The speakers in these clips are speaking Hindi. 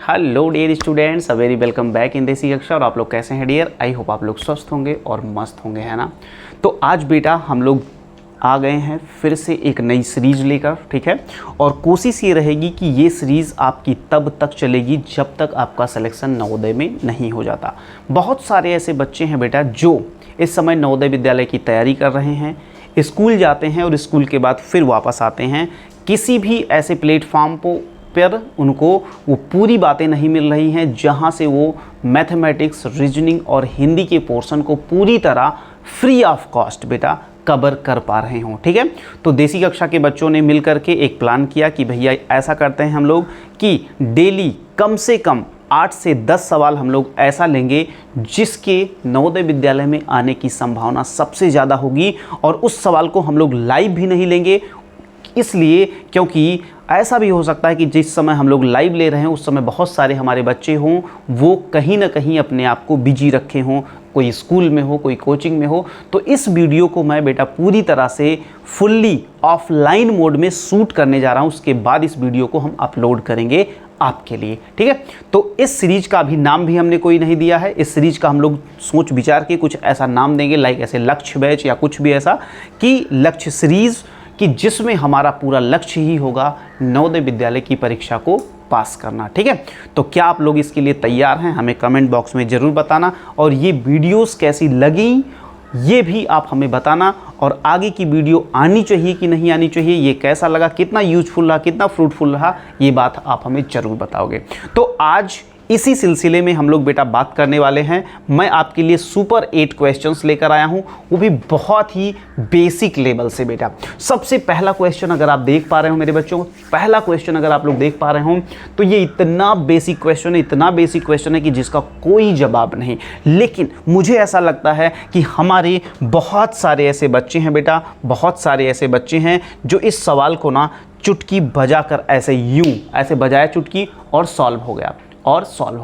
Hello dear students, a very welcome back in Desi Kaksha. और आप लोग कैसे हैं डियर? आई होप आप लोग स्वस्थ होंगे और मस्त होंगे, है ना। तो आज बेटा हम लोग आ गए हैं फिर से एक नई सीरीज लेकर, ठीक है। और कोशिश ये रहेगी कि ये सीरीज़ आपकी तब तक चलेगी जब तक आपका सिलेक्शन नवोदय में नहीं हो जाता। बहुत सारे ऐसे बच्चे हैं बेटा जो इस समय नवोदय विद्यालय की तैयारी कर रहे हैं, स्कूल जाते हैं और स्कूल के बाद फिर वापस आते हैं। किसी भी ऐसे प्लेटफॉर्म पर उनको वो पूरी बातें नहीं मिल रही हैं जहाँ से वो मैथमेटिक्स, रीजनिंग और हिंदी के पोर्शन को पूरी तरह फ्री ऑफ कॉस्ट बेटा कवर कर पा रहे हों, ठीक है। तो देसी कक्षा के बच्चों ने मिल करके एक प्लान किया कि भैया ऐसा करते हैं हम लोग कि डेली कम से कम 8 से 10 सवाल हम लोग ऐसा लेंगे जिसके नवोदय विद्यालय में आने की संभावना सबसे ज़्यादा होगी। और उस सवाल को हम लोग लाइव भी नहीं लेंगे, इसलिए क्योंकि ऐसा भी हो सकता है कि जिस समय हम लोग लाइव ले रहे हैं उस समय बहुत सारे हमारे बच्चे हों, वो कहीं ना कहीं अपने आप को बिजी रखे हों, कोई स्कूल में हो, कोई कोचिंग में हो। तो इस वीडियो को मैं बेटा पूरी तरह से फुल्ली ऑफलाइन मोड में शूट करने जा रहा हूं। उसके बाद इस वीडियो को हम अपलोड करेंगे आपके लिए, ठीक है। तो इस सीरीज का अभी नाम भी हमने कोई नहीं दिया है। इस सीरीज का हम लोग सोच विचार के कुछ ऐसा नाम देंगे, लाइक ऐसे लक्ष्य बैच या कुछ भी ऐसा, कि लक्ष्य सीरीज, कि जिसमें हमारा पूरा लक्ष्य ही होगा नवोदय विद्यालय की परीक्षा को पास करना, ठीक है। तो क्या आप लोग इसके लिए तैयार हैं? हमें कमेंट बॉक्स में ज़रूर बताना। और ये वीडियोस कैसी लगी ये भी आप हमें बताना। और आगे की वीडियो आनी चाहिए कि नहीं आनी चाहिए, ये कैसा लगा, कितना यूजफुल रहा, कितना फ्रूटफुल रहा, ये बात आप हमें ज़रूर बताओगे। तो आज इसी सिलसिले में हम लोग बेटा बात करने वाले हैं। मैं आपके लिए सुपर 8 क्वेश्चंस लेकर आया हूं, वो भी बहुत ही बेसिक लेवल से बेटा। सबसे पहला क्वेश्चन अगर आप देख पा रहे हो मेरे बच्चों, पहला क्वेश्चन अगर आप लोग देख पा रहे हो तो ये इतना बेसिक क्वेश्चन है, इतना बेसिक क्वेश्चन है कि जिसका कोई जवाब नहीं। लेकिन मुझे ऐसा लगता है कि हमारे बहुत सारे ऐसे बच्चे हैं बेटा, बहुत सारे ऐसे बच्चे हैं जो इस सवाल को ना चुटकी बजाकर ऐसे बजाया चुटकी और सॉल्व हो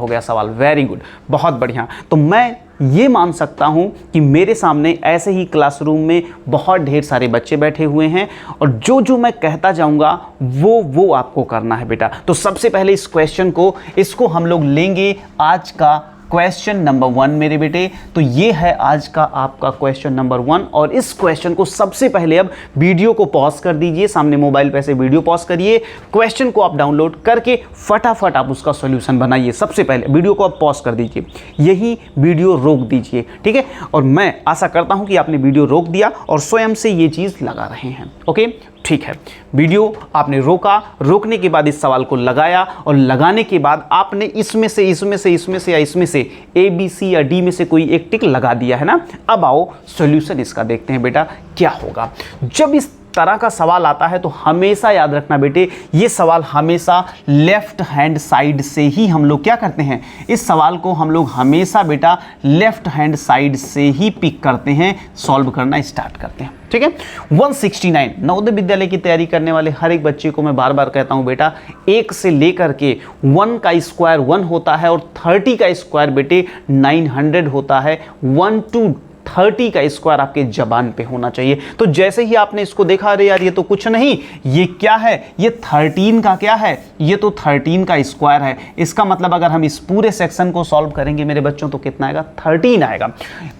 गया सवाल। वेरी गुड, बहुत बढ़िया। तो मैं ये मान सकता हूँ कि मेरे सामने ऐसे ही क्लासरूम में बहुत ढेर सारे बच्चे बैठे हुए हैं और जो मैं कहता जाऊँगा वो आपको करना है बेटा। तो सबसे पहले इस क्वेश्चन को हम लोग लेंगे आज का क्वेश्चन नंबर 1 मेरे बेटे। तो ये है आज का आपका क्वेश्चन नंबर 1। और इस क्वेश्चन को सबसे पहले अब वीडियो को पॉज कर दीजिए, सामने मोबाइल पे से वीडियो पॉज करिए, क्वेश्चन को आप डाउनलोड करके फटाफट आप उसका सॉल्यूशन बनाइए। सबसे पहले वीडियो को आप पॉज कर दीजिए, यही वीडियो रोक दीजिए, ठीक है। और मैं आशा करता हूं कि आपने वीडियो रोक दिया और स्वयं से ये चीज़ लगा रहे हैं, ओके, ठीक है। वीडियो आपने रोका, रोकने के बाद इस सवाल को लगाया और लगाने के बाद आपने इसमें से या इसमें से ए, बी, सी या डी में से कोई एक टिक लगा दिया है ना। अब आओ सॉल्यूशन इसका देखते हैं बेटा क्या होगा। जब इस तरह का सवाल आता है तो हमेशा याद रखना बेटे, ये सवाल हमेशा लेफ्ट हैंड साइड से ही हम लोग क्या करते हैं, इस सवाल को हम लोग हमेशा बेटा लेफ्ट हैंड साइड से ही पिक करते हैं, सॉल्व करना स्टार्ट करते हैं, ठीक है। 169 नवोदय विद्यालय की तैयारी करने वाले हर एक बच्चे को मैं बार बार कहता हूं बेटा, 1 से लेकर के 1 का स्क्वायर 1 होता है और 30 का स्क्वायर बेटे 900 होता है। 1 to 30 का स्क्वायर आपके जबान पे होना चाहिए। तो जैसे ही आपने इसको देखा, अरे यार ये तो कुछ नहीं, ये क्या है, ये 13 का क्या है, ये तो 13 का स्क्वायर है। इसका मतलब अगर हम इस पूरे सेक्शन को सॉल्व करेंगे मेरे बच्चों तो कितना आएगा, 13 आएगा।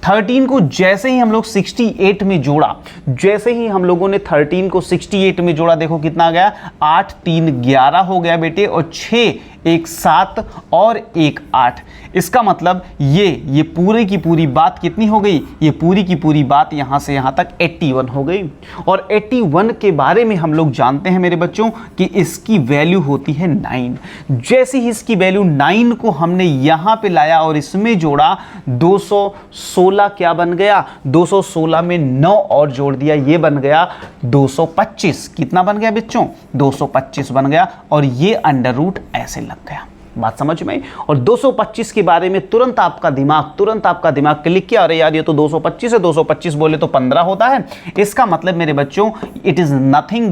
13 को जैसे ही हम लोग 68 में जोड़ा, जैसे ही हम लोगों ने 13 को 68 में जोड़ा, देखो कितना आ गया, 8 3 11 हो गया बेटे, और 6 1 7 और 1 8। इसका मतलब ये पूरी की पूरी बात कितनी हो गई, ये पूरी की पूरी बात यहाँ से यहाँ तक 81 हो गई। और 81 के बारे में हम लोग जानते हैं मेरे बच्चों कि इसकी वैल्यू होती है 9। जैसे ही इसकी वैल्यू 9 को हमने यहाँ पे लाया और इसमें जोड़ा, 216 क्या बन गया, 216 में 9 और जोड़ दिया, ये बन गया 225। कितना बन गया बच्चों, 225 बन गया। और ये अंडर रूट ऐसे लग गया, बात समझ में। और 225 के बारे में तुरंत आपका दिमाग क्लिक किया, अरे यार ये तो 225 है, 225 बोले तो 15 होता है। इसका मतलब मेरे बच्चों इट इज नथिंग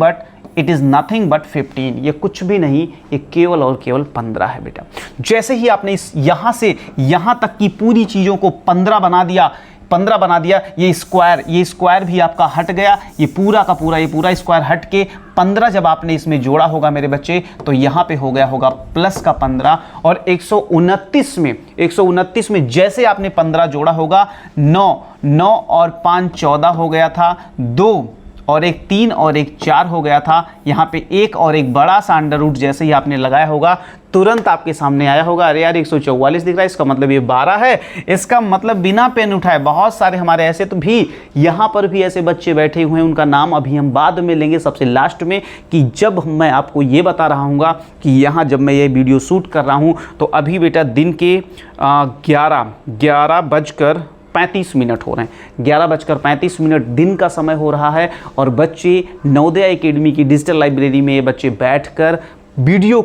बट 15, ये कुछ भी नहीं, ये केवल और केवल 15 है बेटा। जैसे ही आपने इस यहां से यहां तक की पूरी चीजों को 15 बना दिया, 15 बना दिया। ये स्क्वायर भी आपका हट गया, ये पूरा का पूरा, ये पूरा स्क्वायर हट के 15 जब आपने इसमें जोड़ा होगा मेरे बच्चे, तो यहाँ पे हो गया होगा प्लस का 15। और 129 में जैसे आपने 15 जोड़ा होगा, 9 और 5 14 हो गया था, 2 और एक 3 और एक 4 हो गया था। यहाँ पे एक और एक बड़ा सा अंडर रूट जैसे ही आपने लगाया होगा, तुरंत आपके सामने आया होगा, अरे यार 144 दिख रहा है, इसका मतलब ये 12 है, इसका मतलब बिना पेन उठाए। बहुत सारे हमारे ऐसे तो भी यहाँ पर भी ऐसे बच्चे बैठे हुए हैं, उनका नाम अभी हम बाद में लेंगे सबसे लास्ट में, कि जब मैं आपको ये बता रहा हूँ कि यहाँ जब मैं ये वीडियो शूट कर रहा हूँ तो अभी बेटा दिन के 11:35 हो रहे हैं, 11:35 दिन का समय हो रहा है। और बच्चे नवोदय एकेडमी की डिजिटल लाइब्रेरी में ये बच्चे बैठकर वीडियो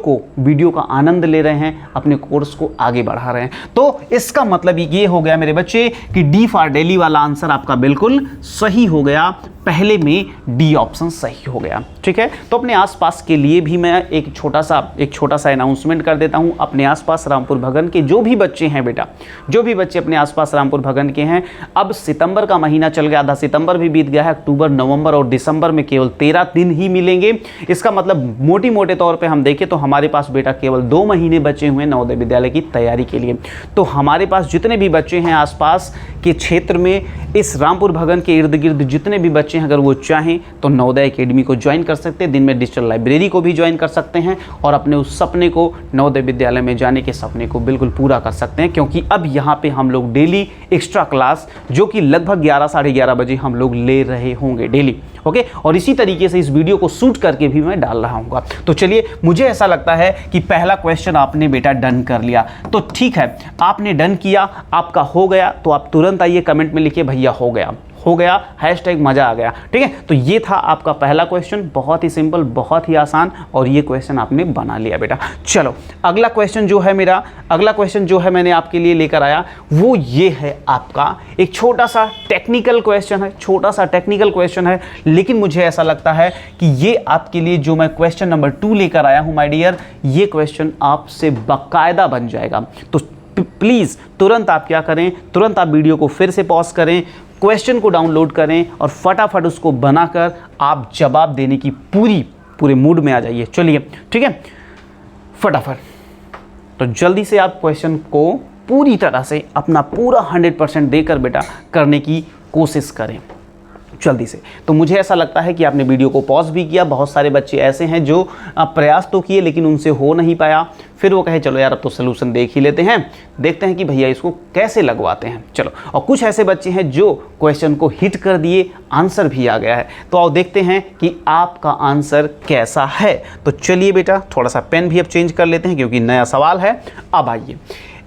का आनंद ले रहे हैं, अपने कोर्स को आगे बढ़ा रहे हैं। तो इसका मतलब ये हो गया मेरे बच्चे कि डी फॉर डेली वाला आंसर आपका बिल्कुल सही हो गया, पहले में डी ऑप्शन सही हो गया। ठीक है, तो अपने आसपास के लिए भी मैं एक छोटा सा अनाउंसमेंट कर देता हूं। अपने आसपास रामपुर भगन के जो भी बच्चे हैं बेटा, जो भी बच्चे अपने आसपास रामपुर भगन के हैं, अब सितंबर का महीना चल गया, आधा सितंबर भी बीत गया है, अक्टूबर, नवंबर और दिसंबर में केवल 13 दिन ही मिलेंगे। इसका मतलब मोटे तौर पर हम देखें तो हमारे पास बेटा केवल 2 महीने बचे हुए नवोदय विद्यालय की तैयारी के लिए। तो हमारे पास जितने भी बच्चे हैं आसपास के क्षेत्र में, इस रामपुर भगन के इर्द गिर्द जितने भी बच्चे हैं, अगर वो चाहें तो नवोदय एकेडमी को ज्वाइन कर सकते हैं, दिन में डिजिटल लाइब्रेरी को भी ज्वाइन कर सकते हैं और अपने उस सपने को, नवोदय विद्यालय में जाने के सपने को बिल्कुल पूरा कर सकते हैं। क्योंकि अब यहाँ पे हम लोग डेली एक्स्ट्रा क्लास, जो कि लगभग 11 साढ़े 11 बजे हम लोग ले रहे होंगे डेली। ओके, और इसी तरीके से इस वीडियो को शूट करके भी मैं डाल रहा हूँ। तो चलिए, मुझे ऐसा लगता है कि पहला क्वेश्चन आपने बेटा डन कर लिया, तो ठीक है, आपने डन किया, आपका हो गया, तो आप तुरंत आइए कमेंट में लिखिए भैया हो गया, हैशटैग मजा आ गया। ठीक है, तो ये था आपका पहला क्वेश्चन, बहुत ही सिंपल, बहुत ही आसान, और ये क्वेश्चन आपने बना लिया बेटा। चलो, अगला क्वेश्चन जो है मैंने आपके लिए लेकर आया, वो ये है आपका एक छोटा सा टेक्निकल क्वेश्चन है, लेकिन मुझे ऐसा लगता है कि ये आपके लिए जो मैं क्वेश्चन नंबर 2 लेकर आया हूं माय डियर, ये क्वेश्चन आपसे बाकायदा बन जाएगा। तो प्लीज तुरंत आप क्या करें, तुरंत आप वीडियो को फिर से पॉज करें, क्वेश्चन को डाउनलोड करें और फटाफट उसको बनाकर आप जवाब देने की पूरे मूड में आ जाइए। चलिए, ठीक है, फटाफट तो जल्दी से आप क्वेश्चन को पूरी तरह से अपना पूरा 100% देकर बेटा करने की कोशिश करें जल्दी से। तो मुझे ऐसा लगता है कि आपने वीडियो को पॉज भी किया। बहुत सारे बच्चे ऐसे हैं जो प्रयास तो किए लेकिन उनसे हो नहीं पाया, फिर वो कहे चलो यार अब तो सलूशन देख ही लेते हैं, देखते हैं कि भैया इसको कैसे लगवाते हैं। चलो, और कुछ ऐसे बच्चे हैं जो क्वेश्चन को हिट कर दिए, आंसर भी आ गया है। तो आओ देखते हैं कि आपका आंसर कैसा है। तो चलिए बेटा, थोड़ा सा पेन भी अब चेंज कर लेते हैं क्योंकि नया सवाल है। अब आइए,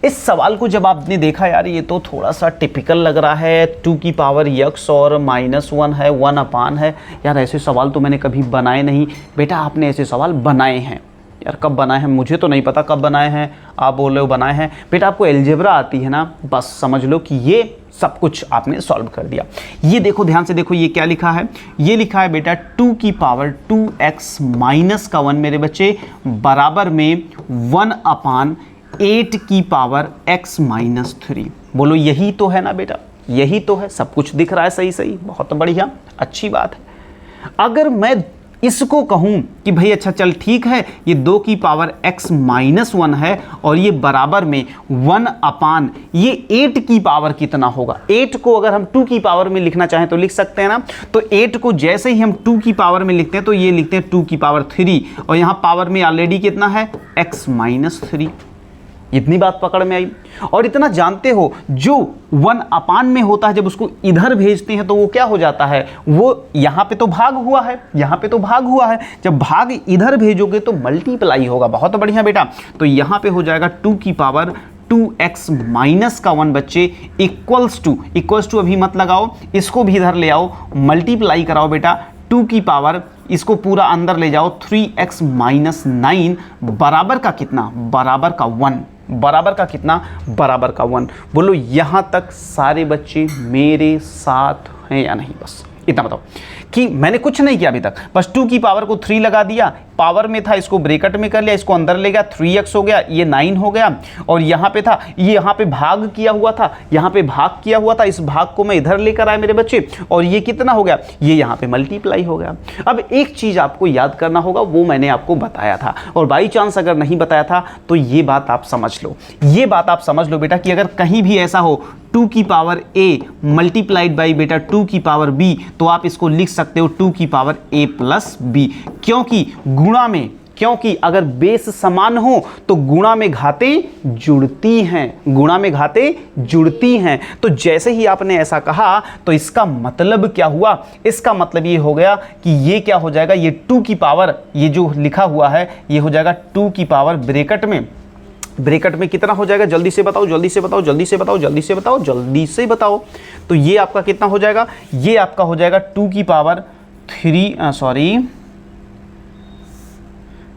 इस सवाल को जब आपने देखा यार, ये तो थोड़ा सा टिपिकल लग रहा है, 2 की पावर x और -1 है, 1 अपान है। यार ऐसे सवाल तो मैंने कभी बनाए नहीं। बेटा आपने ऐसे सवाल बनाए हैं यार, कब बनाए हैं मुझे तो नहीं पता, कब बनाए हैं, आप बोल रहे हो बनाए हैं। बेटा आपको अलजेब्रा आती है ना, बस समझ लो कि ये सब कुछ आपने सॉल्व कर दिया। ये देखो, ध्यान से देखो, ये क्या लिखा है, ये लिखा है बेटा 2 की पावर 2x माइनस का 1 मेरे बच्चे बराबर में 1 अपान 8 की पावर x माइनस 3। बोलो यही तो है ना बेटा, यही तो है, सब कुछ दिख रहा है सही सही, बहुत बढ़िया, अच्छी बात है। अगर मैं इसको कहूं कि भाई अच्छा चल ठीक है, ये 2 की पावर x माइनस 1 है और ये बराबर में 1 अपान ये 8 की पावर कितना होगा। 8 को अगर हम 2 की पावर में लिखना चाहें तो लिख सकते हैं ना। तो 8 को जैसे ही हम 2 की पावर में लिखते हैं तो ये लिखते हैं 2 की पावर 3 और यहाँ पावर में ऑलरेडी कितना है x माइनस 3। इतनी बात पकड़ में आई। और इतना जानते हो, जो 1 अपान में होता है जब उसको इधर भेजते हैं तो वो क्या हो जाता है, वो यहाँ पे तो भाग हुआ है, यहाँ पे तो भाग हुआ है, जब भाग इधर भेजोगे तो मल्टीप्लाई होगा। बहुत बढ़िया बेटा, तो यहाँ पे हो जाएगा 2 की पावर 2x माइनस का 1 बच्चे इक्वल्स टू अभी मत लगाओ, इसको भी इधर ले आओ, मल्टीप्लाई कराओ बेटा 2 की पावर, इसको पूरा अंदर ले जाओ 3x माइनस 9 बराबर का कितना, बराबर का 1, बराबर का कितना, बराबर का 1। बोलो यहाँ तक सारे बच्चे मेरे साथ हैं या नहीं, बस इतना बताओ कि मैंने कुछ नहीं किया अभी तक, बस 2 की पावर को 3 लगा दिया, पावर में था इसको ब्रैकेट में कर लिया, इसको अंदर ले गया, 3x हो गया, ये 9 हो गया, और यहाँ पे था, ये यहाँ पे भाग किया हुआ था, यहाँ पे भाग किया हुआ था, इस भाग को मैं इधर लेकर आया मेरे बच्चे, और ये कितना हो गया, ये यहाँ पे मल्टीप्लाई हो गया। अब एक चीज़ आपको याद करना होगा, वो मैंने आपको बताया था, और बाई चांस अगर नहीं बताया था तो ये बात आप समझ लो, ये बात आप समझ लो बेटा कि अगर कहीं भी ऐसा हो 2 की पावर a मल्टीप्लाइड बाई बेटा 2 की पावर b, तो आप इसको लिख सकते हो 2 की पावर a प्लस b, क्योंकि अगर बेस समान हो तो गुणा में घातें जुड़ती हैं, गुणा में घातें जुड़ती हैं। तो जैसे ही आपने ऐसा कहा तो इसका मतलब क्या हुआ, इसका मतलब ये हो गया कि ये क्या हो जाएगा, ये 2 की पावर, ये जो लिखा हुआ है ये हो जाएगा 2 की पावर ब्रैकेट में कितना हो जाएगा, जल्दी से बताओ, जल्दी से बताओ, जल्दी से बताओ, जल्दी से बताओ, जल्दी से बताओ। तो ये आपका कितना हो जाएगा, ये आपका हो जाएगा 2 की पावर 3,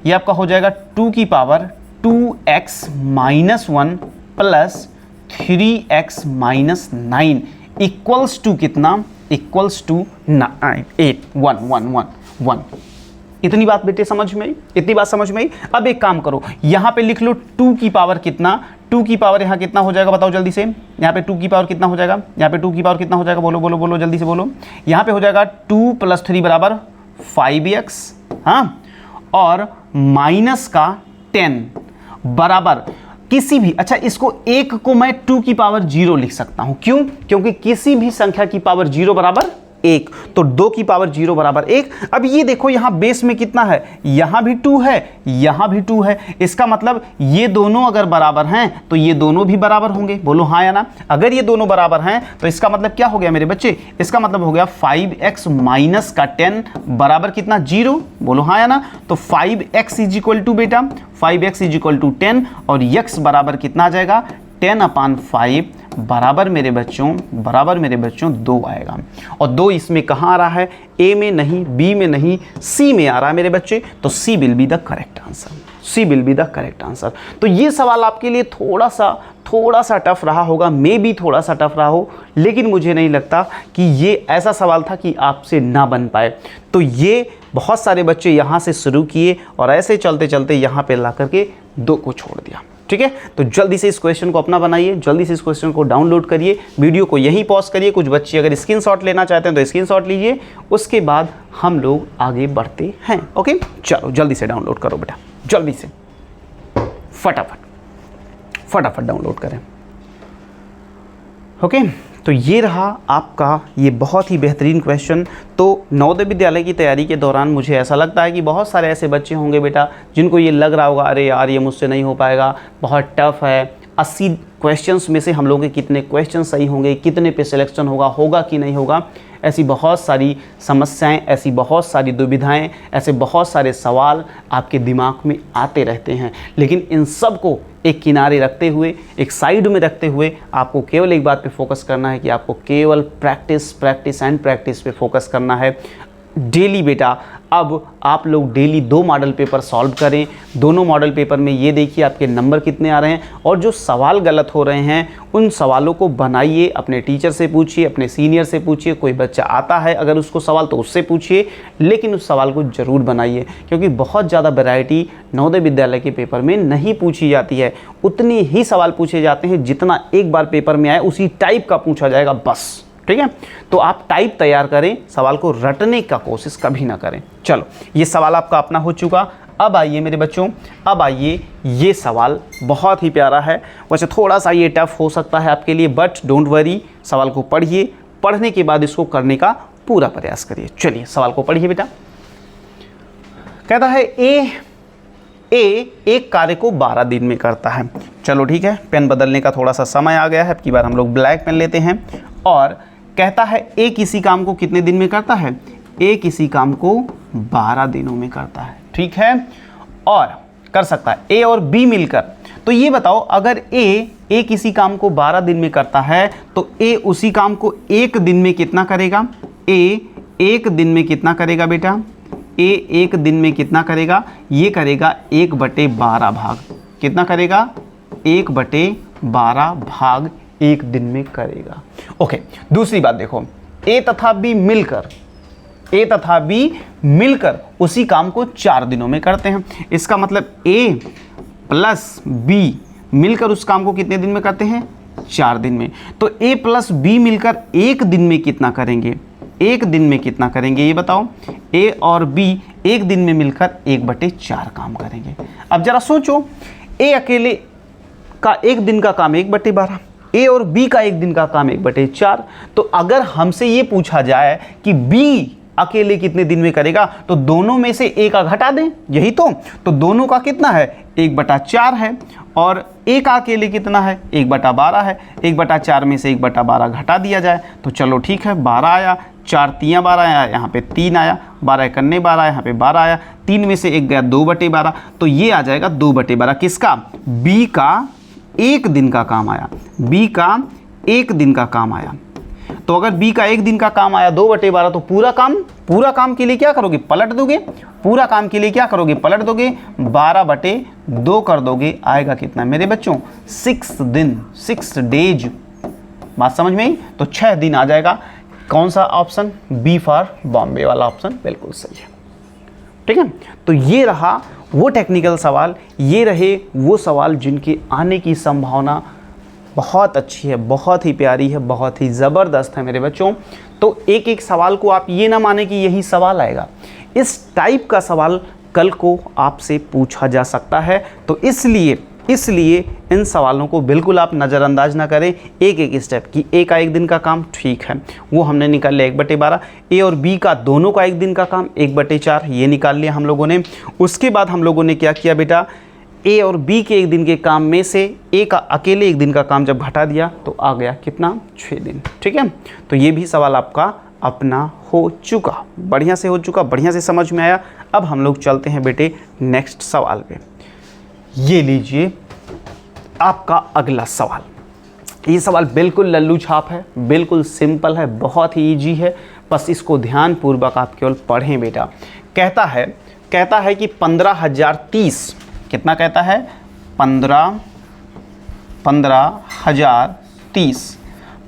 ये आपका हो जाएगा 2 की power 2x minus 1 plus 3x minus 9 equals to कितना, इक्वल्स टू 1। इतनी बात बेटे समझ में आई, इतनी बात समझ में आई। अब एक काम करो, यहाँ पे लिख लो 2 की पावर कितना, 2 की पावर यहाँ कितना हो जाएगा बताओ जल्दी से, यहाँ पे 2 की पावर कितना हो जाएगा, यहाँ पे 2 की पावर कितना हो जाएगा, बोलो बोलो बोलो जल्दी से बोलो। यहाँ पे हो जाएगा 2 + 3 बराबर 5x, हाँ, और माइनस का 10 बराबर किसी भी, अच्छा इसको एक को मैं 2 की पावर 0 लिख सकता हूं, क्यों, क्योंकि किसी भी संख्या की पावर 0 बराबर 1, तो 2 की पावर 0 बराबर 1। अब ये देखो यहाँ बेस में कितना है, यहाँ भी 2 है, यहाँ भी 2 है, इसका मतलब ये दोनों अगर बराबर हैं तो ये दोनों भी बराबर होंगे, बोलो हाँ या ना। अगर ये दोनों बराबर हैं तो इसका मतलब क्या हो गया मेरे बच्चे, इसका मतलब हो गया 5x माइनस का 10 बराबर कितना, 0, बोलो हाँ या ना। तो 5x इज इक्वल टू बेटा 5x इज इक्वल टू 10, और x बराबर कितना आ जाएगा, 10/5 बराबर मेरे बच्चों 2 आएगा। और 2 इसमें कहाँ आ रहा है, ए में नहीं, बी में नहीं, सी में आ रहा है मेरे बच्चे, तो C will be the correct answer, C will be the correct answer. तो ये सवाल आपके लिए थोड़ा सा टफ रहा होगा, मे भी थोड़ा सा टफ रहा हो, लेकिन मुझे नहीं लगता कि ये ऐसा सवाल था कि आपसे ना बन पाए। तो ये बहुत सारे बच्चे यहाँ से शुरू किए और ऐसे चलते चलते यहाँ पे ला करके 2 को छोड़ दिया, ठीक है। तो जल्दी से इस क्वेश्चन को अपना बनाइए, जल्दी से इस क्वेश्चन को डाउनलोड करिए, वीडियो को यहीं पॉज करिए। कुछ बच्चे अगर स्क्रीनशॉट लेना चाहते हैं तो स्क्रीनशॉट लीजिए, उसके बाद हम लोग आगे बढ़ते हैं। ओके, चलो जल्दी से डाउनलोड करो बेटा, जल्दी से फटाफट डाउनलोड करें। ओके, तो ये रहा आपका ये बहुत ही बेहतरीन क्वेश्चन। तो नवोदय विद्यालय की तैयारी के दौरान मुझे ऐसा लगता है कि बहुत सारे ऐसे बच्चे होंगे बेटा जिनको ये लग रहा होगा, अरे यार ये मुझसे नहीं हो पाएगा, बहुत टफ है। 80 क्वेश्चंस में से हम लोगों के कितने क्वेश्चन सही होंगे, कितने पे सिलेक्शन होगा कि नहीं होगा, ऐसी बहुत सारी समस्याएं, ऐसी बहुत सारी दुविधाएं, ऐसे बहुत सारे सवाल आपके दिमाग में आते रहते हैं। लेकिन इन सब को एक किनारे रखते हुए, एक साइड में रखते हुए आपको केवल एक बात पे फोकस करना है कि आपको केवल प्रैक्टिस पे फोकस करना है डेली बेटा। अब आप लोग डेली 2 मॉडल पेपर सॉल्व करें। दोनों मॉडल पेपर में ये देखिए आपके नंबर कितने आ रहे हैं, और जो सवाल गलत हो रहे हैं उन सवालों को बनाइए, अपने टीचर से पूछिए, अपने सीनियर से पूछिए, कोई बच्चा आता है अगर उसको सवाल तो उससे पूछिए, लेकिन उस सवाल को ज़रूर बनाइए, क्योंकि बहुत ज़्यादा वैरायटी नवोदय विद्यालय के पेपर में नहीं पूछी जाती है। उतने ही सवाल पूछे जाते हैं जितना एक बार पेपर में आए उसी टाइप का पूछा जाएगा बस, ठीक है। तो आप टाइप तैयार करें, सवाल को रटने का कोशिश कभी ना करें। चलो ये सवाल आपका अपना हो चुका। अब आइए मेरे बच्चों, अब आइए, ये सवाल बहुत ही प्यारा है। वैसे थोड़ा सा ये टफ हो सकता है आपके लिए, बट डोंट वरी, सवाल को पढ़िए, पढ़ने के बाद इसको करने का पूरा प्रयास करिए। चलिए सवाल को पढ़िए बेटा। कहता है ए एक कार्य को 12 दिन में करता है। चलो ठीक है, पेन बदलने का थोड़ा सा समय आ गया है, अब की बार हम लोग ब्लैक पेन लेते हैं। और कहता है ए किसी काम को कितने दिन में करता है, ए किसी काम को 12 दिनों में करता है, ठीक है। और कर सकता है ए और बी मिलकर। तो ये बताओ, अगर ए किसी काम को 12 दिन में करता है तो ए उसी काम को 1 दिन में कितना करेगा, ए 1 दिन में कितना करेगा बेटा, ए 1 दिन में कितना करेगा, ये करेगा 1/12 भाग, कितना करेगा, 1/12 भाग 1 दिन में करेगा। ओके, दूसरी बात देखो, ए तथा बी मिलकर उसी काम को 4 दिनों में करते हैं। इसका मतलब ए प्लस बी मिलकर उस काम को कितने दिन में करते हैं? 4 दिन में। तो ए प्लस बी मिलकर एक दिन में कितना करेंगे? एक दिन में कितना करेंगे ये बताओ? ए और बी एक दिन में मिलकर 1/4 काम करेंगे। अब जरा सोचो, ए अकेले का एक दिन का काम 1/12, ए और बी का एक दिन का काम 1/4। तो अगर हमसे ये पूछा जाए कि बी अकेले कितने दिन में करेगा, तो दोनों में से ए का घटा दें, यही तो दोनों का कितना है? 1/4 है, और ए का अकेले कितना है? 1/12 है। 1/4 में से 1/12 घटा दिया जाए तो चलो ठीक है, 12 आया, 4 3 12 आया, यहाँ पे 3 आया, 12 1 12 यहाँ पे 12 आया, 3 में से 1 गया 2/12, तो ये आ जाएगा 2/12 किसका? बी का एक दिन का काम आया। बी का एक दिन का काम आया। तो अगर बी का एक दिन का काम आया 2/12, तो पूरा काम के लिए क्या करोगे? पलट दोगे। पूरा काम के लिए क्या करोगे? पलट दोगे, 12/2 कर दोगे। आएगा कितना मेरे बच्चों? 6 दिन, 6 डेज। बात समझ में आई? तो 6 दिन आ जाएगा। कौन सा ऑप्शन? बी फॉर बॉम्बे वाला ऑप्शन बिल्कुल सही है। ठीक है, तो ये रहा वो टेक्निकल सवाल, ये रहे वो सवाल जिनके आने की संभावना बहुत अच्छी है, बहुत ही प्यारी है, बहुत ही ज़बरदस्त है मेरे बच्चों। तो एक एक सवाल को आप ये ना माने कि यही सवाल आएगा, इस टाइप का सवाल कल को आपसे पूछा जा सकता है। तो इसलिए इन सवालों को बिल्कुल आप नज़रअंदाज ना करें। एक एक स्टेप की, ए का एक दिन का काम ठीक है, वो हमने निकाल लिया 1/12। ए और बी का दोनों का एक दिन का काम 1/4, ये निकाल लिया हम लोगों ने। उसके बाद हम लोगों ने क्या किया बेटा? ए और बी के एक दिन के काम में से ए का अकेले एक दिन का काम जब घटा दिया तो आ गया कितना? 6 दिन। ठीक है, तो ये भी सवाल आपका अपना हो चुका, बढ़िया से हो चुका, बढ़िया से समझ में आया। अब हम लोग चलते हैं बेटे नेक्स्ट सवाल पे। ये लीजिए आपका अगला सवाल। ये सवाल बिल्कुल लल्लू छाप है, बिल्कुल सिंपल है, बहुत ही ईजी है, बस इसको ध्यानपूर्वक आप केवल पढ़ें बेटा। कहता है कि 15,030, कितना कहता है? 15,030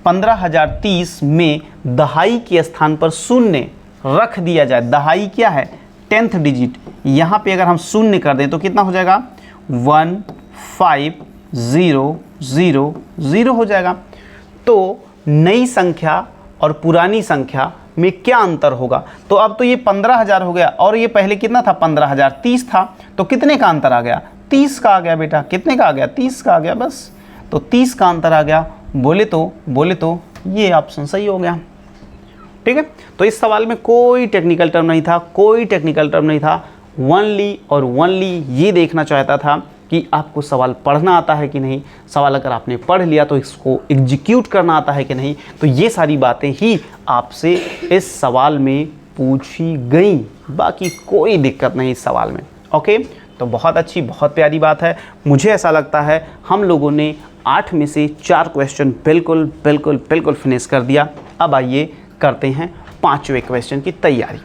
15,030 में दहाई के स्थान पर शून्य रख दिया जाए। दहाई क्या है? 10th digit. यहाँ पे अगर हम शून्य कर दें तो कितना हो जाएगा? 15,000 हो जाएगा। तो नई संख्या और पुरानी संख्या में क्या अंतर होगा? तो अब तो ये 15,000 हो गया और ये पहले कितना था? 15,030 था। तो कितने का अंतर आ गया? 30 का आ गया बेटा। कितने का आ गया? 30 का आ गया बस। तो 30 का अंतर आ गया। बोले तो ये ऑप्शन सही हो गया। ठीक है, तो इस सवाल में कोई टेक्निकल टर्म नहीं था, ओनली ये देखना चाहता था कि आपको सवाल पढ़ना आता है कि नहीं, सवाल अगर आपने पढ़ लिया तो इसको एग्जीक्यूट करना आता है कि नहीं। तो ये सारी बातें ही आपसे इस सवाल में पूछी गई, बाकी कोई दिक्कत नहीं इस सवाल में। ओके, तो बहुत अच्छी, बहुत प्यारी बात है। मुझे ऐसा लगता है हम लोगों ने 8 में से 4 क्वेश्चन बिल्कुल फिनिश कर दिया। अब आइए करते हैं 5वें क्वेश्चन की तैयारी।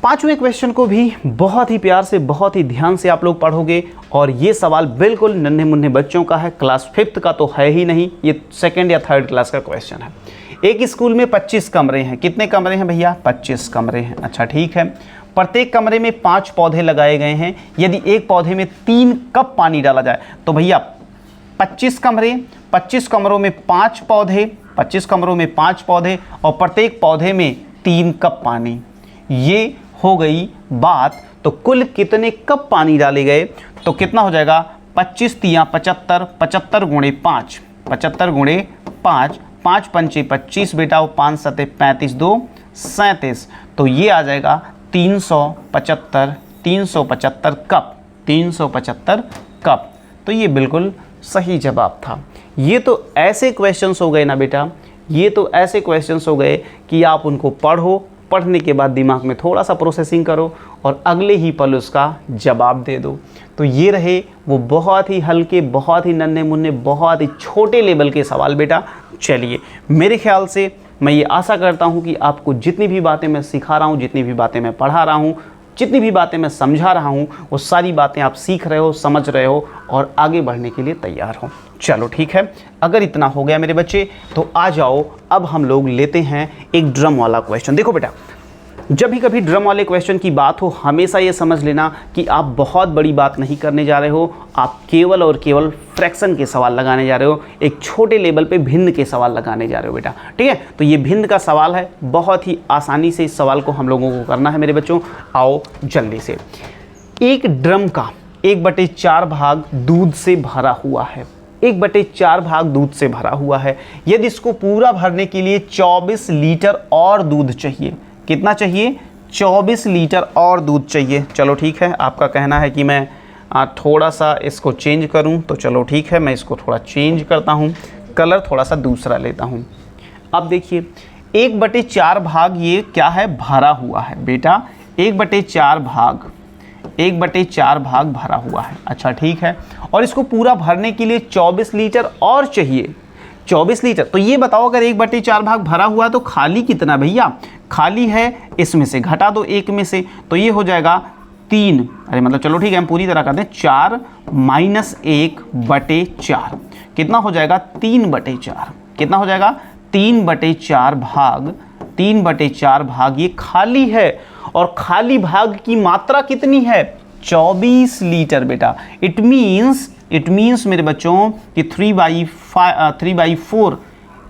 5वें क्वेश्चन को भी बहुत ही प्यार से, बहुत ही ध्यान से आप लोग पढ़ोगे। और ये सवाल बिल्कुल नन्हे मुन्ने बच्चों का है, क्लास 5th का तो है ही नहीं, ये 2nd या 3rd क्लास का क्वेश्चन है। एक स्कूल में 25 कमरे हैं। कितने कमरे हैं भैया? 25 कमरे हैं। अच्छा ठीक है, प्रत्येक कमरे में 5 पौधे लगाए गए हैं। यदि एक पौधे में 3 कप पानी डाला जाए तो भैया 25 कमरे, 25 कमरों में 5 पौधे, 25 कमरों में 5 पौधे और प्रत्येक पौधे में 3 कप पानी। ये हो गई बात। तो कुल कितने कप पानी डाले गए? तो कितना हो जाएगा? 25 तिया 75, 75 गुणे 5, 75 गुणे 5, 5 पंचे 25 बेटा, वो 5 सते 35, 2 37। तो ये आ जाएगा 375 कप, 375 कप। तो ये बिल्कुल सही जवाब था। ये तो ऐसे क्वेश्चंस हो गए ना बेटा, ये तो ऐसे क्वेश्चंस हो गए कि आप उनको पढ़ो, पढ़ने के बाद दिमाग में थोड़ा सा प्रोसेसिंग करो और अगले ही पल उसका जवाब दे दो। तो ये रहे वो बहुत ही हल्के, बहुत ही नन्हे मुन्ने, बहुत ही छोटे लेवल के सवाल बेटा। चलिए, मेरे ख्याल से मैं ये आशा करता हूँ कि आपको जितनी भी बातें मैं सिखा रहा हूँ, जितनी भी बातें मैं पढ़ा रहा हूँ, जितनी भी बातें मैं समझा रहा हूँ वो सारी बातें आप सीख रहे हो, समझ रहे हो और आगे बढ़ने के लिए तैयार हो। चलो ठीक है, अगर इतना हो गया मेरे बच्चे तो आ जाओ, अब हम लोग लेते हैं एक ड्रम वाला क्वेश्चन। देखो बेटा, जब भी कभी ड्रम वाले क्वेश्चन की बात हो हमेशा ये समझ लेना कि आप बहुत बड़ी बात नहीं करने जा रहे हो, आप केवल और केवल फ्रैक्शन के सवाल लगाने जा रहे हो, एक छोटे लेवल पे भिन्न के सवाल लगाने जा रहे हो बेटा। ठीक है, तो ये भिन्न का सवाल है, बहुत ही आसानी से इस सवाल को हम लोगों को करना है मेरे बच्चों। आओ जल्दी से। एक ड्रम का 1/4 भाग दूध से भरा हुआ है, 1/4 भाग दूध से भरा हुआ है। यदि इसको पूरा भरने के लिए 24 लीटर और दूध चाहिए, कितना चाहिए? 24 लीटर और दूध चाहिए। चलो ठीक है, आपका कहना है कि मैं थोड़ा सा इसको चेंज करूं, तो चलो ठीक है, मैं इसको थोड़ा चेंज करता हूं, कलर थोड़ा सा दूसरा लेता हूं। अब देखिए 1/4 भाग ये क्या है? भरा हुआ है बेटा, 1/4 भाग भरा हुआ है। अच्छा ठीक है, और इसको पूरा भरने के लिए 24 लीटर और चाहिए, 24 लीटर। तो ये बताओ, अगर 1/4 भाग भरा हुआ है तो खाली कितना भैया? खाली है, इसमें से घटा दो 1 में से, तो ये हो जाएगा 3, अरे मतलब चलो ठीक है हम पूरी तरह करते हैं, 4 - 1/4 कितना हो जाएगा? 3/4। कितना हो जाएगा? 3/4 भाग, 3/4 भाग ये खाली है, और खाली भाग की मात्रा कितनी है? 24 लीटर बेटा। इट मीन्स मेरे बच्चों कि 3/4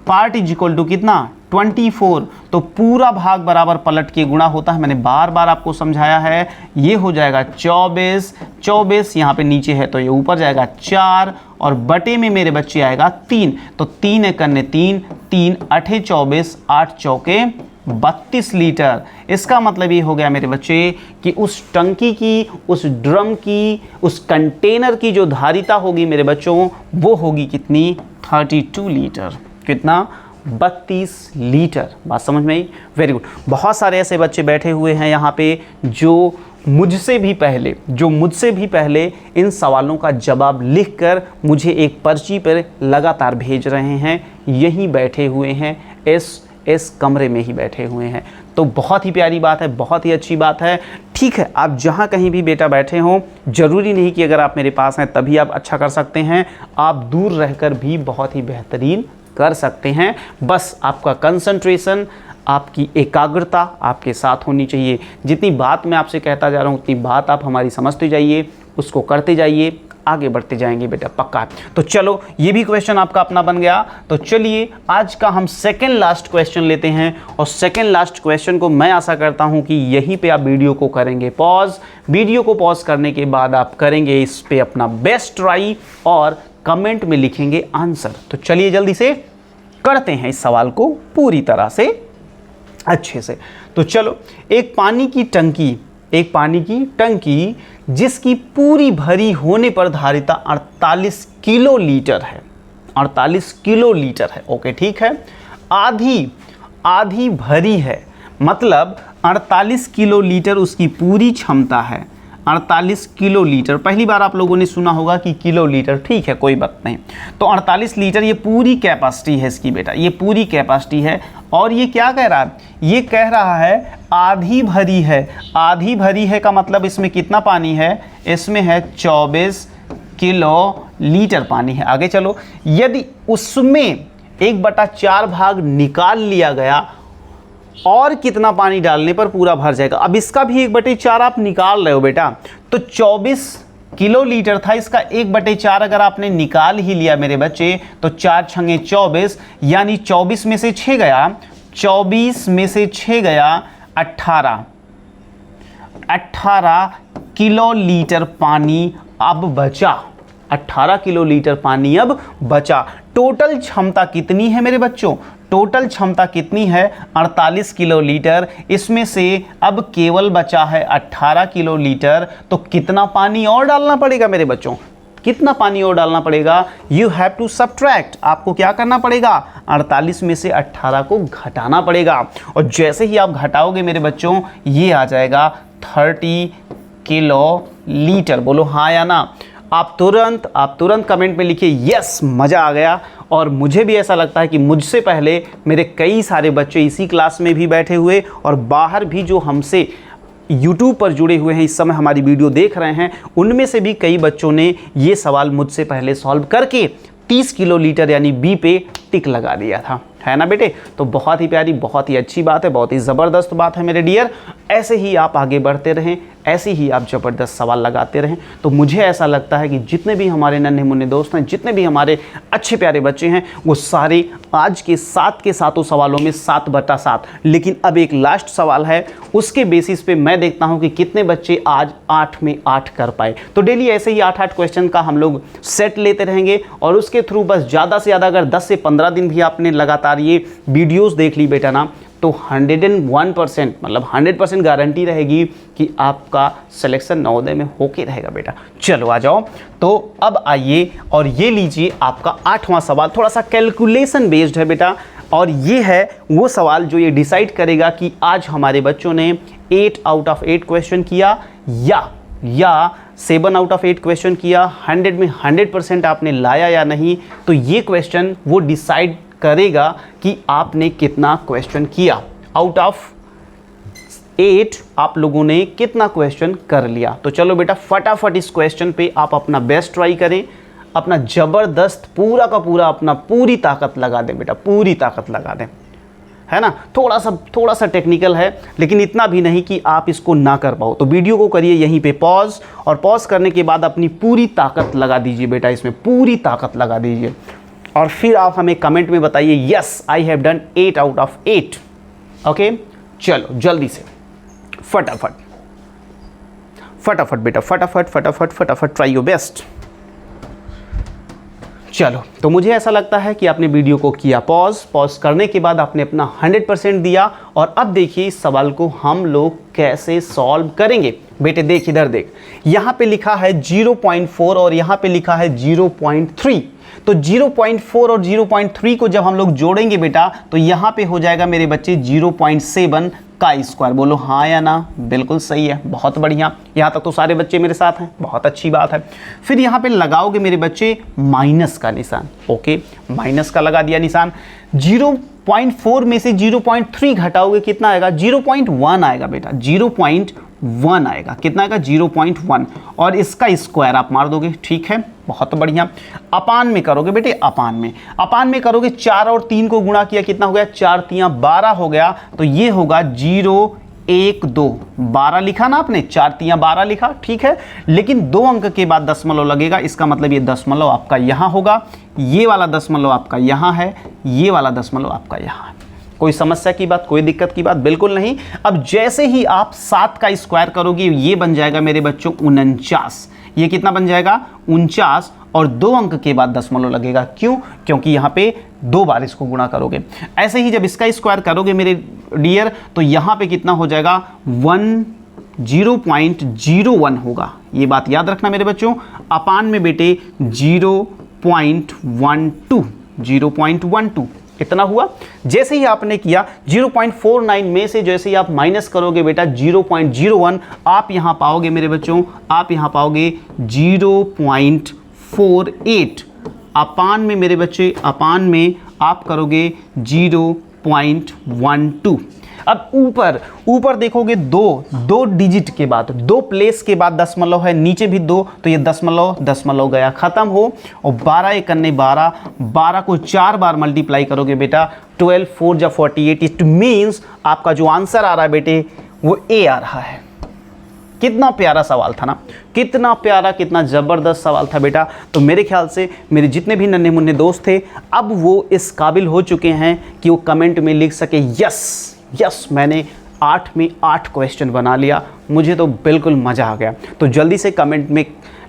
पार्ट इज इक्वल टू कितना? 24। तो पूरा भाग बराबर पलट के गुणा होता है, मैंने बार बार आपको समझाया है। ये हो जाएगा 24 यहाँ पे नीचे है तो ये ऊपर जाएगा 4, और बटे में मेरे बच्चे आएगा 3। तो 3 × 3, 3 8 24, 8 चौके 32 लीटर। इसका मतलब ये हो गया मेरे बच्चे कि उस टंकी की, उस ड्रम की, उस कंटेनर की जो धारिता होगी मेरे बच्चों वो होगी कितनी? 32 लीटर। कितना? 32 लीटर। बात समझ में आई? Very good. बहुत सारे ऐसे बच्चे बैठे हुए हैं यहाँ पे जो मुझसे भी पहले इन सवालों का जवाब लिखकर मुझे एक पर्ची पर लगातार भेज रहे हैं। यहीं बैठे हुए हैं, इस कमरे में ही बैठे हुए हैं। तो बहुत ही प्यारी बात है, बहुत ही अच्छी बात है। ठीक है, आप जहाँ कहीं भी बेटा बैठे हों, ज़रूरी नहीं कि अगर आप मेरे पास हैं तभी आप अच्छा कर सकते हैं, आप दूर रहकर भी बहुत ही बेहतरीन कर सकते हैं। बस आपका कंसंट्रेशन, आपकी एकाग्रता आपके साथ होनी चाहिए। जितनी बात मैं आपसे कहता जा रहा हूँ उतनी बात आप हमारी समझते जाइए, उसको करते जाइए, आगे बढ़ते जाएंगे बेटा, पक्का। तो चलो ये भी क्वेश्चन आपका अपना बन गया। तो चलिए आज का हम सेकंड लास्ट क्वेश्चन लेते हैं, और सेकंड लास्ट क्वेश्चन को मैं आशा करता हूं कि यहीं पे आप वीडियो को करेंगे पॉज। वीडियो को पॉज करने के बाद आप करेंगे इस पे अपना बेस्ट ट्राई और कमेंट में लिखेंगे आंसर। तो चलिए जल्दी से करते हैं इस सवाल को पूरी तरह से अच्छे से। तो चलो, एक पानी की टंकी जिसकी पूरी भरी होने पर धारिता 48 किलो लीटर है, 48 किलो लीटर है। ओके ठीक है, आधी भरी है, मतलब 48 किलो लीटर उसकी पूरी क्षमता है। 48 किलो लीटर, पहली बार आप लोगों ने सुना होगा कि किलो लीटर, ठीक है कोई बात नहीं। तो 48 लीटर ये पूरी कैपेसिटी है इसकी बेटा, ये पूरी कैपेसिटी है। और ये क्या कह रहा है? ये कह रहा है आधी भरी है। आधी भरी है का मतलब इसमें कितना पानी है? इसमें है 24 किलो लीटर पानी है। आगे चलो, यदि उसमें 1/4 भाग निकाल लिया गया और कितना पानी डालने पर पूरा भर जाएगा? अब इसका भी 1/4 आप निकाल रहे हो बेटा, तो 24 किलो लीटर था, इसका 1/4 अगर आपने निकाल ही लिया मेरे बच्चे, तो 4 × 24, यानी 24 में से 6 गया, 24 में से 6 गया 18 किलो लीटर पानी अब बचा। 18 किलो लीटर पानी अब बचा। टोटल क्षमता कितनी है मेरे बच्चों? टोटल क्षमता कितनी है? 48 किलो लीटर। इसमें से अब केवल बचा है 18 किलो लीटर। तो कितना पानी और डालना पड़ेगा मेरे बच्चों? कितना पानी और डालना पड़ेगा? You have to subtract. आपको क्या करना पड़ेगा? 48 में से 18 को घटाना पड़ेगा। और जैसे ही आप घटाओगे मेरे बच्चों, ये आ जाएगा 30 किलो लीटर। बोलो हाँ या ना। आप तुरंत कमेंट में लिखिए यस, मज़ा आ गया। और मुझे भी ऐसा लगता है कि मुझसे पहले मेरे कई सारे बच्चे इसी क्लास में भी बैठे हुए और बाहर भी जो हमसे यूट्यूब पर जुड़े हुए हैं, इस समय हमारी वीडियो देख रहे हैं, उनमें से भी कई बच्चों ने ये सवाल मुझसे पहले सॉल्व करके 30 किलोलीटर यानी बी पे टिक लगा दिया था, है ना बेटे। तो बहुत ही प्यारी, बहुत ही अच्छी बात है, बहुत ही ज़बरदस्त बात है मेरे डियर। ऐसे ही आप आगे बढ़ते रहें, ऐसे ही आप ज़बरदस्त सवाल लगाते रहें। तो मुझे ऐसा लगता है कि जितने भी हमारे नन्हे मुन्ने दोस्त हैं, जितने भी हमारे अच्छे प्यारे बच्चे हैं, वो सारे आज के 7 के 7 सवालों में 7/7। लेकिन अब एक लास्ट सवाल है, उसके बेसिस पे मैं देखता हूँ कि कितने बच्चे आज 8 में 8 कर पाए। तो डेली ऐसे ही 8-8 क्वेश्चन का हम लोग सेट लेते रहेंगे और उसके थ्रू बस ज़्यादा से ज़्यादा अगर 10 से 15 दिन भी आपने लगातार ये वीडियोस देख ली बेटा ना, तो 101% मतलब 100% गारंटी रहेगी कि आपका सिलेक्शन नवोदय में होके रहेगा बेटा। चलो आ जाओ, तो अब आइए और ये लीजिए आपका 8वां सवाल। थोड़ा सा कैलकुलेशन बेस्ड है बेटा, और ये है वो सवाल जो ये डिसाइड करेगा कि आज हमारे बच्चों ने 8 आउट ऑफ 8 क्वेश्चन किया या 7 आउट ऑफ 8 क्वेश्चन किया, 100 में 100% आपने लाया या नहीं। तो ये क्वेश्चन वो डिसाइड करेगा कि आपने कितना क्वेश्चन किया। आउट ऑफ 8 आप लोगों ने कितना क्वेश्चन कर लिया। तो चलो बेटा फटाफट इस क्वेश्चन पे आप अपना बेस्ट ट्राई करें, अपना ज़बरदस्त पूरा का पूरा अपना पूरी ताकत लगा दें बेटा, पूरी ताकत लगा दें, है ना। थोड़ा सा टेक्निकल है, लेकिन इतना भी नहीं कि आप इसको ना कर पाओ। तो वीडियो को करिए यहीं पे पॉज, और पॉज करने के बाद अपनी पूरी ताकत लगा दीजिए बेटा, इसमें पूरी ताकत लगा दीजिए, और फिर आप हमें कमेंट में बताइए yes I have done 8 out of 8। Okay, चलो जल्दी से फटाफट बेटा, फटाफट ट्राई योर बेस्ट। चलो, तो मुझे ऐसा लगता है कि आपने वीडियो को किया पॉज करने के बाद आपने अपना 100% दिया, और अब देखिए इस सवाल को हम लोग कैसे सॉल्व करेंगे। बेटे देख, इधर देख, यहाँ पे लिखा है 0.4 और यहाँ पे लिखा है 0.3। तो 0.4 और 0.3 को जब हम लोग जोड़ेंगे बेटा, तो यहाँ पे हो जाएगा मेरे बच्चे 0.7 का स्क्वायर। बोलो हाँ या ना, बिल्कुल सही है, बहुत बढ़िया। यहाँ तक तो सारे बच्चे मेरे साथ हैं, बहुत अच्छी बात है। फिर यहाँ पे लगाओगे मेरे बच्चे माइनस का निशान। ओके, माइनस का लगा दिया निशान। 0.4 में से 0.3 घटाओगे कितना आएगा? 0.1 आएगा बेटा, 0.1 आएगा। कितना आएगा? 0.1, और इसका स्क्वायर आप मार दोगे। ठीक है, बहुत बढ़िया। अपान में करोगे बेटे, अपान में करोगे, 4 और 3 को गुणा किया, कितना हो गया? 4 3 12 हो गया। तो ये होगा 0 1 2 12 लिखा ना आपने, 4 3 12 लिखा, ठीक है। लेकिन 2 अंक के बाद दशमलव लगेगा, इसका मतलब ये दशमलव आपका यहाँ होगा, ये वाला दशमलव आपका यहाँ है, ये वाला दशमलव आपका यहाँ है। कोई समस्या की बात, कोई दिक्कत की बात बिल्कुल नहीं। अब जैसे ही आप 7 का स्क्वायर करोगे, ये बन जाएगा मेरे बच्चों 49। ये कितना बन जाएगा? 49, और 2 अंक के बाद दशमलव लगेगा। क्यों? क्योंकि यहाँ पे 2 बार इसको गुणा करोगे। ऐसे ही जब इसका स्क्वायर करोगे मेरे डियर, तो यहाँ पे कितना हो जाएगा? 0.01 होगा। ये बात याद रखना मेरे बच्चों। अपान में बेटे 0.12 इतना हुआ। जैसे ही आपने किया 0.49 में से जैसे ही आप माइनस करोगे बेटा 0.01, आप यहाँ पाओगे मेरे बच्चों, आप यहाँ पाओगे 0.48। अपान में मेरे बच्चे, अपान में आप करोगे 0.12। अब ऊपर देखोगे दो डिजिट के बाद, 2 प्लेस के बाद दशमलव है, नीचे भी 2, तो ये दशमलव गया, खत्म हो। और 12 एक अन्य 12 को 4 बार मल्टीप्लाई करोगे बेटा, 12 4 जा 48। इट मीन्स आपका जो आंसर आ रहा है बेटे वो ए आ रहा है। कितना प्यारा सवाल था ना, कितना प्यारा, कितना ज़बरदस्त सवाल था बेटा। तो मेरे ख्याल से मेरे जितने भी नन्हे मुन्ने दोस्त थे, अब वो इस काबिल हो चुके हैं कि वो कमेंट में लिख सके यस मैंने 8 में 8 क्वेश्चन बना लिया, मुझे तो बिल्कुल मज़ा आ गया। तो जल्दी से कमेंट में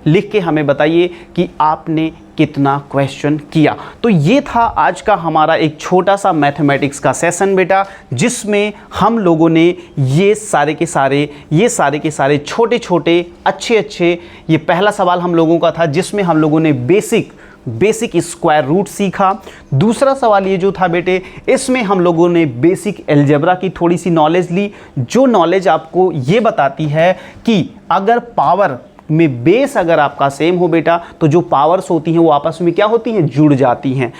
लिख के हमें बताइए कि आपने कितना क्वेश्चन किया। तो ये था आज का हमारा एक छोटा सा मैथमेटिक्स का सेशन बेटा, जिसमें हम लोगों ने ये सारे के सारे छोटे छोटे अच्छे ये पहला सवाल हम लोगों का था, जिसमें हम लोगों ने बेसिक स्क्वायर रूट सीखा। दूसरा सवाल ये जो था बेटे, इसमें हम लोगों ने बेसिक अलजेब्रा की थोड़ी सी नॉलेज ली, जो नॉलेज आपको ये बताती है कि अगर पावर में बेस अगर आपका सेम हो बेटा, तो जो पावर्स होती हैं वो आपस में क्या होती हैं? जुड़ जाती हैं।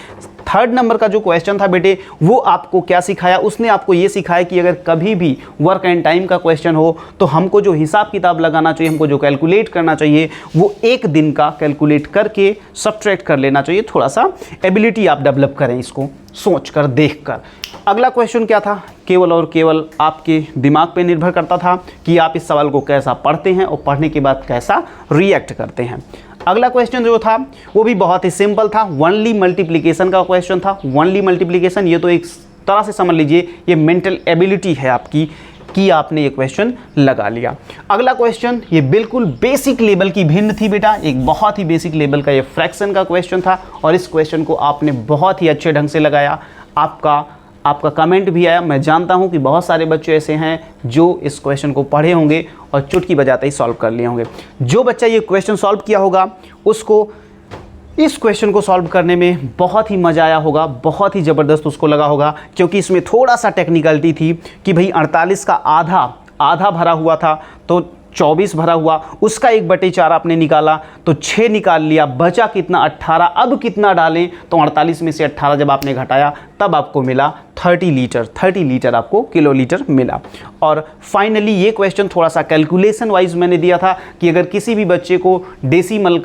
थर्ड नंबर का जो क्वेश्चन था बेटे, वो आपको क्या सिखाया, उसने आपको ये सिखाया कि अगर कभी भी वर्क एंड टाइम का क्वेश्चन हो तो हमको जो हिसाब किताब लगाना चाहिए, हमको जो कैलकुलेट करना चाहिए, वो एक दिन का कैलकुलेट करके सब्ट्रैक्ट कर लेना चाहिए। थोड़ा सा एबिलिटी आप डेवलप करें इसको सोच कर, देख कर। अगला क्वेश्चन क्या था, केवल और केवल आपके दिमाग पे निर्भर करता था कि आप इस सवाल को कैसा पढ़ते हैं और पढ़ने के बाद कैसा रिएक्ट करते हैं। अगला क्वेश्चन जो था वो भी बहुत ही सिंपल था, वनली मल्टीप्लिकेशन का क्वेश्चन था। वनली मल्टीप्लिकेशन, ये तो एक तरह से समझ लीजिए ये मेंटल एबिलिटी है आपकी कि आपने ये क्वेश्चन लगा लिया। अगला क्वेश्चन ये बिल्कुल बेसिक लेवल की भिन्न थी बेटा, एक बहुत ही बेसिक लेवल का ये फ्रैक्शन का क्वेश्चन था और इस क्वेश्चन को आपने बहुत ही अच्छे ढंग से लगाया। आपका कमेंट भी आया। मैं जानता हूं कि बहुत सारे बच्चे ऐसे हैं जो इस क्वेश्चन को पढ़े होंगे और चुटकी बजाते ही सॉल्व कर लिए होंगे। जो बच्चा ये क्वेश्चन सॉल्व किया होगा उसको इस क्वेश्चन को सॉल्व करने में बहुत ही मज़ा आया होगा, बहुत ही ज़बरदस्त उसको लगा होगा, क्योंकि इसमें थोड़ा सा टेक्निकलिटी थी कि भाई 48 का आधा भरा हुआ था तो 24 भरा हुआ, उसका 1/4 आपने निकाला तो 6 निकाल लिया, बचा कितना 18। अब कितना डालें तो 48 में से 18 जब आपने घटाया तब आपको मिला 30 लीटर आपको किलोलीटर मिला। और फाइनली ये क्वेश्चन थोड़ा सा कैलकुलेशन वाइज मैंने दिया था कि अगर किसी भी बच्चे को डेसिमल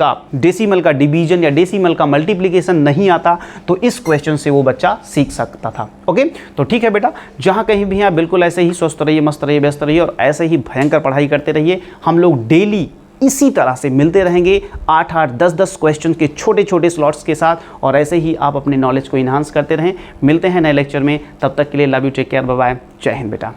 का डिवीजन या डेसिमल का मल्टीप्लिकेशन नहीं आता तो इस क्वेश्चन से वो बच्चा सीख सकता था। ओके, तो ठीक है बेटा, जहाँ कहीं भी हैं बिल्कुल ऐसे ही स्वस्थ रहिए, मस्त रहिए, व्यस्त रहिए और ऐसे ही भयंकर पढ़ाई करते रहिए। हम लोग डेली इसी तरह से मिलते रहेंगे 8-8, 10-10 क्वेश्चन के छोटे छोटे स्लॉट्स के साथ और ऐसे ही आप अपने नॉलेज को इन्हांस करते रहें। मिलते हैं नए लेक्चर में, तब तक के लिए love you, take care, bye bye, जय हिंद बेटा।